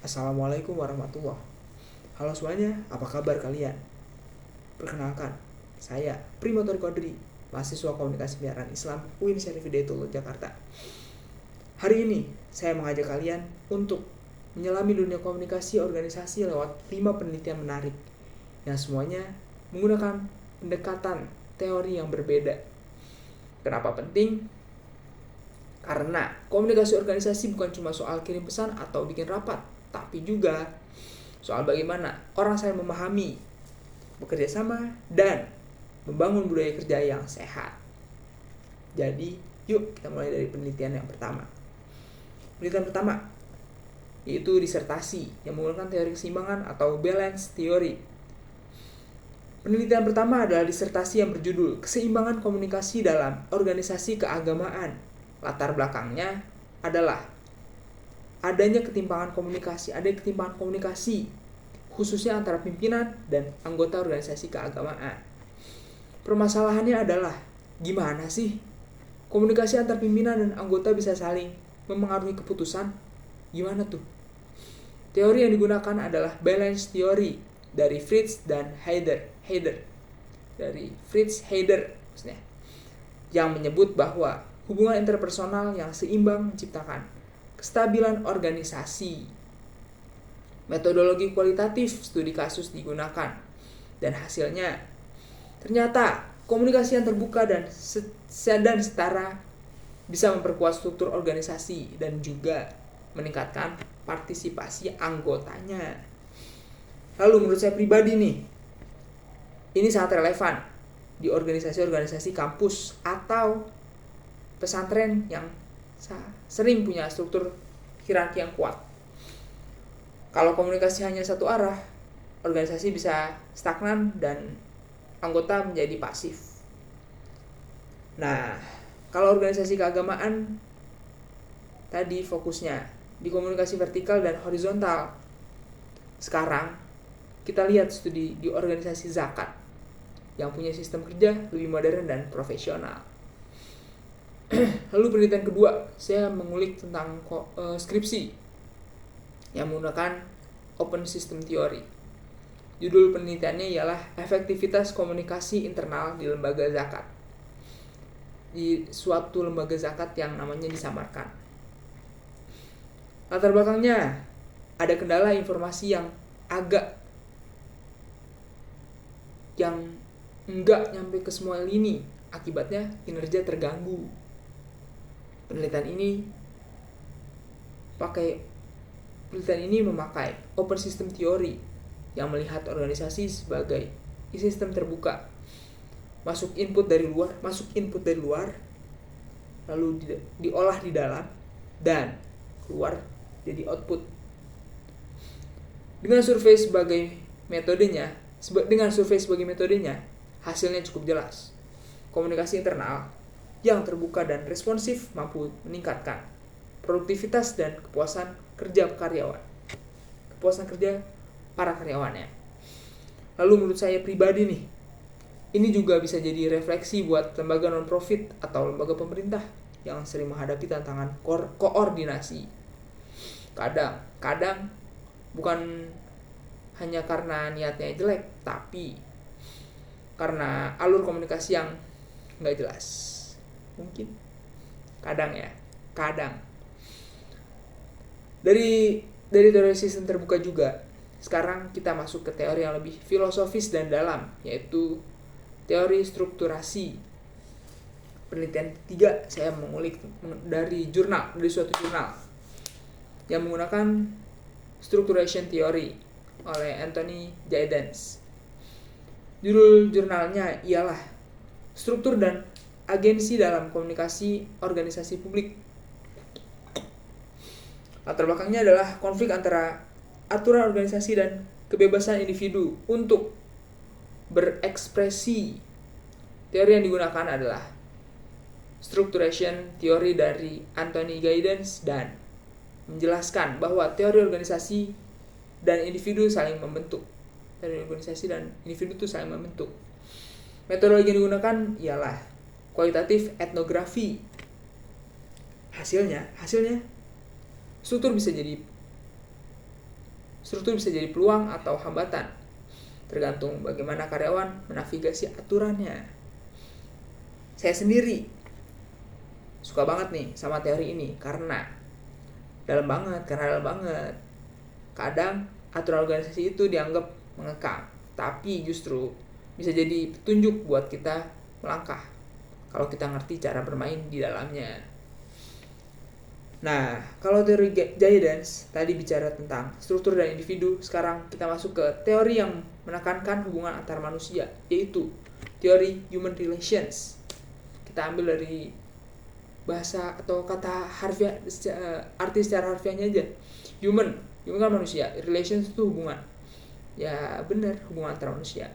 Assalamualaikum warahmatullahi. Halo semuanya, apa kabar kalian? Perkenalkan, saya Primotor Kodri, mahasiswa Komunikasi Penyiaran Islam UIN Syarif Hidayatullah Jakarta. Hari ini saya mengajak kalian untuk menyelami dunia komunikasi organisasi lewat 5 penelitian menarik yang semuanya menggunakan pendekatan teori yang berbeda. Kenapa penting? Karena komunikasi organisasi bukan cuma soal kirim pesan atau bikin rapat, tapi juga soal bagaimana orang saling memahami, bekerja sama, dan membangun budaya kerja yang sehat. Jadi, yuk kita mulai dari penelitian yang pertama. Penelitian pertama yaitu disertasi yang menggunakan teori keseimbangan atau balance theory. Penelitian pertama adalah disertasi yang berjudul Keseimbangan Komunikasi dalam Organisasi Keagamaan. Latar belakangnya adalah adanya ketimpangan komunikasi khususnya antara pimpinan dan anggota organisasi keagamaan. Permasalahannya adalah gimana sih komunikasi antar pimpinan dan anggota bisa saling memengaruhi keputusan? Gimana tuh? Teori yang digunakan adalah balance theory dari Fritz dan Heider maksudnya, yang menyebut bahwa hubungan interpersonal yang seimbang menciptakan kestabilan organisasi. Metodologi kualitatif studi kasus digunakan, dan hasilnya ternyata komunikasi yang terbuka dan setara bisa memperkuat struktur organisasi dan juga meningkatkan partisipasi anggotanya. Lalu menurut saya pribadi nih, ini sangat relevan di organisasi-organisasi kampus atau pesantren yang sering punya struktur hierarki yang kuat. Kalau komunikasi hanya satu arah, organisasi bisa stagnan dan anggota menjadi pasif. Nah, kalau organisasi keagamaan tadi fokusnya di komunikasi vertikal dan horizontal. Sekarang kita lihat studi di organisasi zakat yang punya sistem kerja lebih modern dan profesional. Lalu penelitian kedua, saya mengulik tentang skripsi yang menggunakan open system theory. Judul penelitiannya ialah efektivitas komunikasi internal di lembaga zakat, di suatu lembaga zakat yang namanya disamarkan. Latar belakangnya ada kendala informasi yang enggak nyampe ke semua lini, akibatnya kinerja terganggu. Penelitian ini memakai open system theory yang melihat organisasi sebagai sistem terbuka. Masuk input dari luar, lalu diolah di dalam dan keluar jadi output. Dengan survei sebagai metodenya, hasilnya cukup jelas. Komunikasi internal yang terbuka dan responsif mampu meningkatkan produktivitas dan kepuasan kerja para karyawannya. Lalu menurut saya pribadi nih, ini juga bisa jadi refleksi buat lembaga non-profit atau lembaga pemerintah yang sering menghadapi tantangan koordinasi. Kadang bukan hanya karena niatnya jelek, tapi karena alur komunikasi yang nggak jelas. Mungkin kadang dari teori sistem terbuka juga, sekarang kita masuk ke teori yang lebih filosofis dan dalam, yaitu teori strukturasi. Penelitian ketiga saya mengulik dari suatu jurnal yang menggunakan structuration theory oleh Anthony Giddens. Judul jurnalnya ialah Struktur dan Agensi dalam Komunikasi Organisasi Publik. Latar belakangnya adalah konflik antara aturan organisasi dan kebebasan individu untuk berekspresi. Teori yang digunakan adalah Structuration Theory dari Anthony Giddens dan menjelaskan bahwa teori organisasi dan individu saling membentuk. Metodologi yang digunakan ialah kualitatif etnografi. Hasilnya struktur bisa jadi struktur bisa jadi peluang atau hambatan, tergantung bagaimana karyawan menavigasi aturannya. Saya sendiri suka banget nih sama teori ini karena dalam banget. Kadang aturan organisasi itu dianggap mengekang, tapi justru bisa jadi petunjuk buat kita melangkah kalau kita ngerti cara bermain di dalamnya. Nah, kalau teori Giddens tadi bicara tentang struktur dan individu, sekarang kita masuk ke teori yang menekankan hubungan antar manusia, yaitu teori human relations. Kita ambil dari bahasa atau kata harfiah, arti secara harfiahnya aja. Human kan manusia, relations itu hubungan. Ya benar, hubungan antar manusia.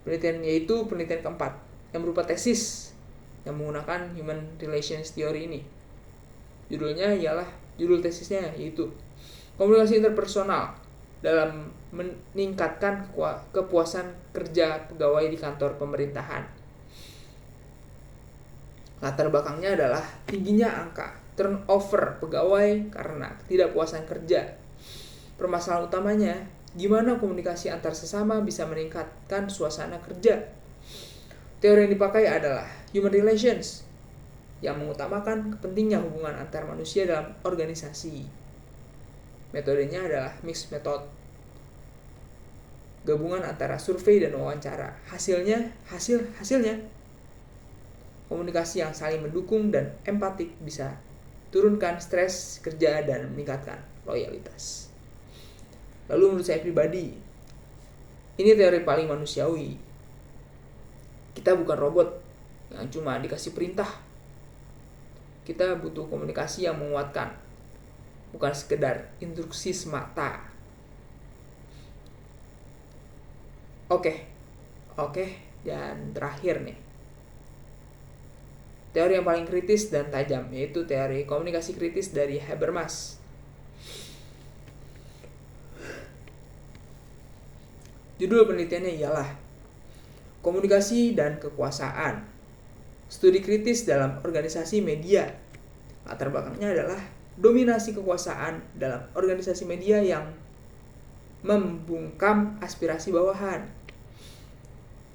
Penelitian yaitu penelitian keempat yang berupa tesis yang menggunakan human relations theory ini. Judul tesisnya yaitu komunikasi interpersonal dalam meningkatkan kepuasan kerja pegawai di kantor pemerintahan. Latar belakangnya adalah tingginya angka turnover pegawai karena ketidakpuasan kerja. Permasalahan utamanya, gimana komunikasi antar sesama bisa meningkatkan suasana kerja. Teori yang dipakai adalah human relations, yang mengutamakan pentingnya hubungan antar manusia dalam organisasi. Metodenya adalah mixed method, gabungan antara survei dan wawancara. Hasilnya komunikasi yang saling mendukung dan empatik bisa turunkan stres kerja dan meningkatkan loyalitas. Lalu menurut saya pribadi, ini teori paling manusiawi. Kita bukan robot yang cuma dikasih perintah. Kita butuh komunikasi yang menguatkan, bukan sekedar instruksi semata. Oke, dan terakhir nih, teori yang paling kritis dan tajam, yaitu teori komunikasi kritis dari Habermas. Judul penelitiannya ialah Komunikasi dan Kekuasaan, Studi Kritis dalam Organisasi Media. Latar belakangnya adalah dominasi kekuasaan dalam organisasi media yang membungkam aspirasi bawahan.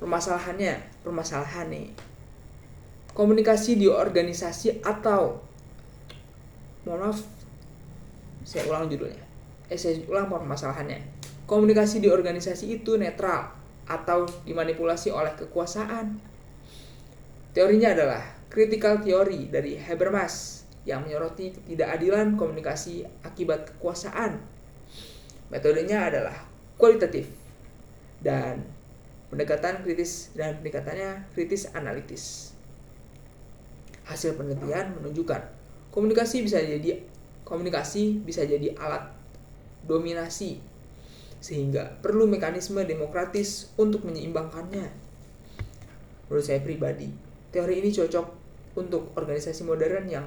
Permasalahan nih. Komunikasi di organisasi atau saya ulang permasalahannya. Komunikasi di organisasi itu netral atau dimanipulasi oleh kekuasaan. Teorinya adalah critical theory dari Habermas yang menyoroti ketidakadilan komunikasi akibat kekuasaan. Metodenya adalah kualitatif dan pendekatannya kritis analitis. Hasil penelitian menunjukkan komunikasi bisa jadi alat dominasi, sehingga perlu mekanisme demokratis untuk menyeimbangkannya. Menurut saya pribadi, teori ini cocok untuk organisasi modern yang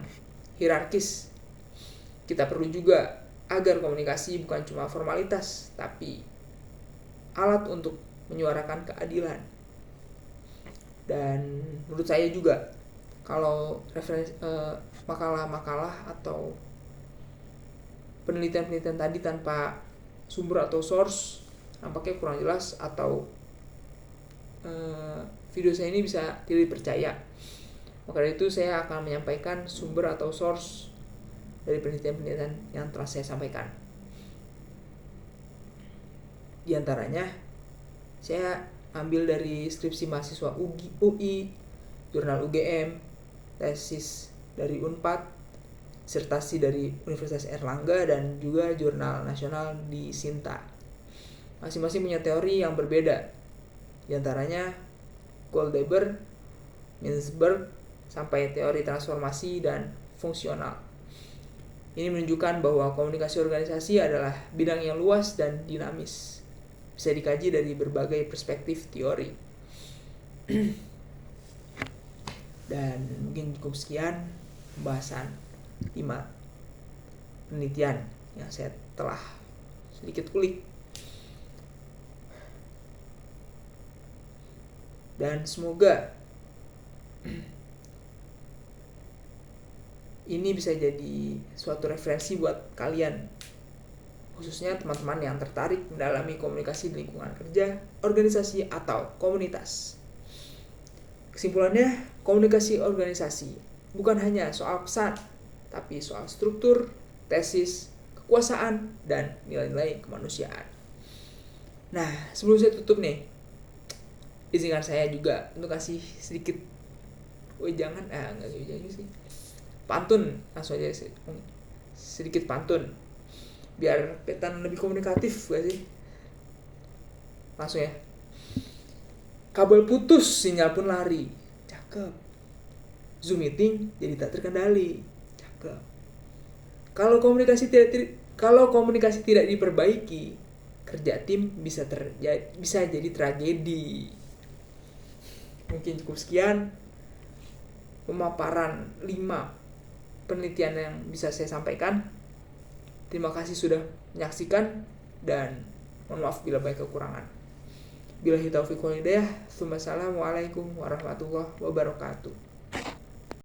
hierarkis. Kita perlu juga agar komunikasi bukan cuma formalitas, tapi alat untuk menyuarakan keadilan. Dan menurut saya juga, kalau makalah-makalah atau penelitian-penelitian tadi tanpa sumber atau source nampaknya kurang jelas, atau video saya ini bisa tidak dipercaya. Maka dari itu saya akan menyampaikan sumber atau source dari penelitian-penelitian yang telah saya sampaikan. Di antaranya saya ambil dari skripsi mahasiswa UI, jurnal UGM, tesis dari Unpad, disertasi dari Universitas Airlangga, dan juga jurnal nasional di Sinta. Masing-masing punya teori yang berbeda. Di antaranya Goldhaber, Mintzberg, sampai teori transformasi dan fungsional. Ini menunjukkan bahwa komunikasi organisasi adalah bidang yang luas dan dinamis. Bisa dikaji dari berbagai perspektif teori. Dan mungkin cukup sekian pembahasan 5 penelitian yang saya telah sedikit kulik. Dan semoga ini bisa jadi suatu referensi buat kalian khususnya teman-teman yang tertarik mendalami komunikasi di lingkungan kerja, organisasi, atau komunitas. Kesimpulannya, komunikasi organisasi bukan hanya soal pesan, tapi soal struktur, tesis, kekuasaan, dan nilai-nilai kemanusiaan. Nah, sebelum saya tutup nih, izinkan saya juga untuk kasih sedikit pantun, langsung aja sedikit pantun biar kelihatan lebih komunikatif gak sih? Langsung ya. Kabel putus, sinyal pun lari. Cakep. Zoom meeting jadi tak terkendali. Cakep. Kalau komunikasi tidak diperbaiki, kerja tim bisa jadi tragedi. Mungkin cukup sekian pemaparan 5 penelitian yang bisa saya sampaikan. Terima kasih sudah menyaksikan dan mohon maaf bila banyak kekurangan. Billahi taufiq wal hidayah. Wassalamualaikum warahmatullahi wabarakatuh.